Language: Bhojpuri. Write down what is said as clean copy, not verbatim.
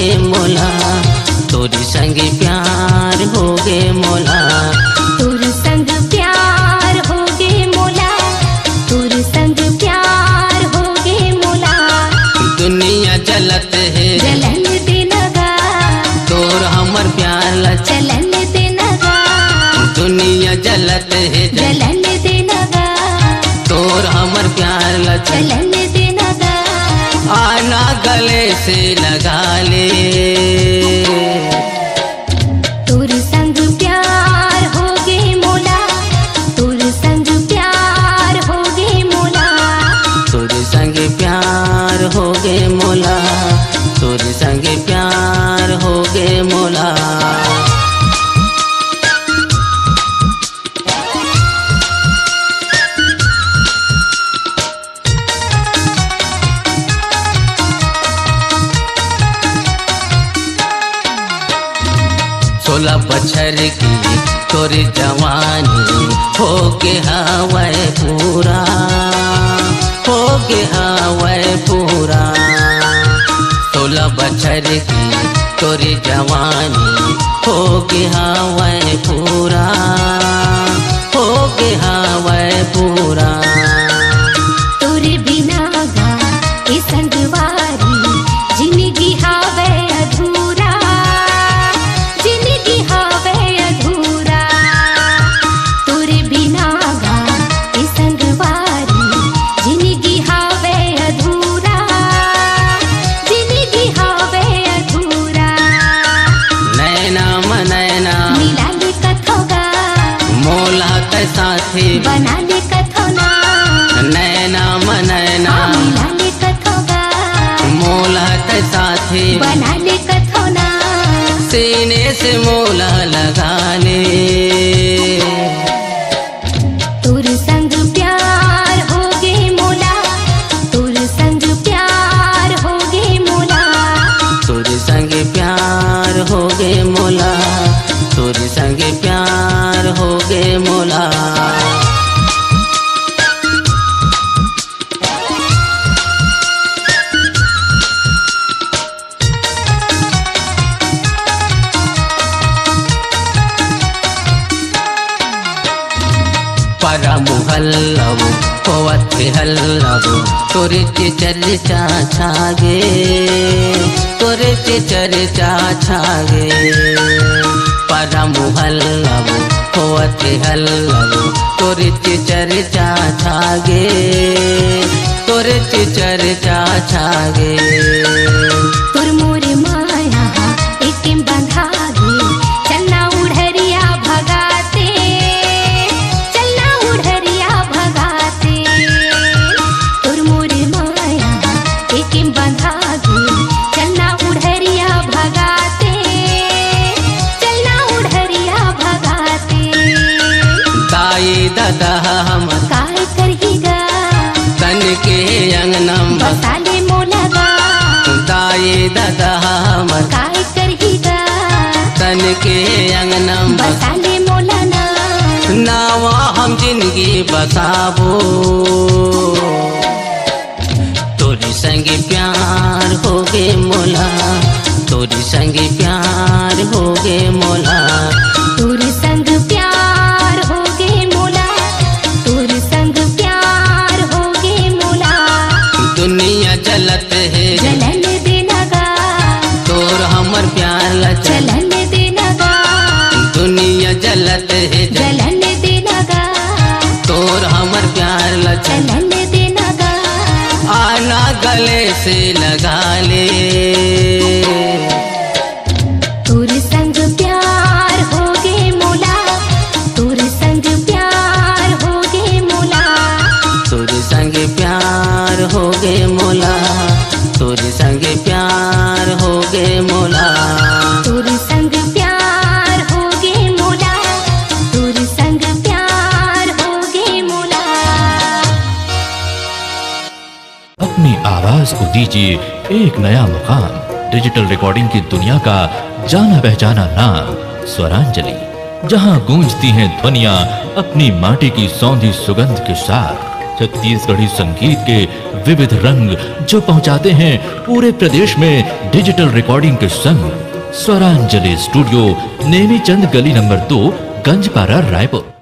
गे मोला, तोरी संग प्यार हो गे मोला, तोर संग प्यार हो गे मोला, तोर संग प्यार हो गे मोला। दुनिया जलत है जलन दे नगा, तोर हमर प्यार ला चलन दे नगा, दुनिया जलत है जलन दे नगा, तोर हमर प्यार ला चलन दे नगा। आना गले से लगा ले, तोर संग प्यार हो गे मोला, तोर संग प्यार हो गे मोला, तोर संग प्यार हो गे मोला, तोर संग प्यार हो गे मोला। सोलह बछर की तोरी जवानी हो के हवै पूरा, हो के हवै पूरा। 16 बछर की तोरी जवानी हो के हवै पूरा, हो के हवै पूरा। तोरे बिना गा ए संगवारी जिंदगी हावे अधूरा, जिंदगी हावे अधूरा। तोरे बिना गा ए संगवारी जिंदगी हावे अधूरा, जिंदगी हावे अधूरा। नैना मनैना मिला ले कथोगा, मोला तै साथी बना ले कथोना, नैना मनैना मिला ले कथोगा, मोला तै साथी बना ले कथोना। सीने से मोला लगा ले, तोर संग प्यार हो गे मोला, तोर संग प्यार हो गे मोला, तोर संग प्यार हो गे मोला, तोर संग प्यार हो गे मोला। परमुहल्लव पवत हल्लव तोरे चर्चा छागे, तोरे चर्चा छागे। परमुहल्लव पवत हल्लव तोरे चर्चा छागे, तोरे चर्चा छागे। तोर मोर माया एक बंधा दे, चलना उड़हरिया भगाते, चलना उड़हरिया भगाते। तोर मोर माया एक बंधा दे, चलना उड़हरिया भगाते, चलना उड़हरिया भगाते। दाई दादा हमर काय करहीगा, तन के अंगनम बसा ले मोलगा। दाई दादा हमर काय करहीगा, तन के अंगनम बसा ले मोलना। नावा हम जिंदगी बसाबो, तोरी संग प्यार हो गे मोला, तोरी संग प्यार हो गे मोला, तोर संग प्यार हो गे मोला, तोर संग प्यार हो गे मोला। दुनिया जलत है जलन दे नगा, तोर हमर प्यार ला चलन दे नगा, दुनिया जलत है जलन दे नगा, तोर हमर प्यार ला चलन दे नगा। आना गले से लगा ले, तोर संग प्यार हो गे मोला, तोर संग प्यार हो गे मोला, तोर संग प्यार हो गे मोला, तोर संग प्यार हो गे मोला। तोर संग प्यार हो गे मोला, तोर संग प्यार हो गे मोला। अपनी आवाज को दीजिए एक नया मुकाम। डिजिटल रिकॉर्डिंग की दुनिया का जाना पहचाना नाम स्वरांजलि, जहां गूंजती हैं ध्वनियां अपनी माटी की सौंधी सुगंध के साथ। छत्तीसगढ़ी संगीत के विविध रंग जो पहुंचाते हैं पूरे प्रदेश में डिजिटल रिकॉर्डिंग के संग। स्वरांजलि स्टूडियो, नेमीचंद गली नंबर 2, गंजपारा, रायपुर।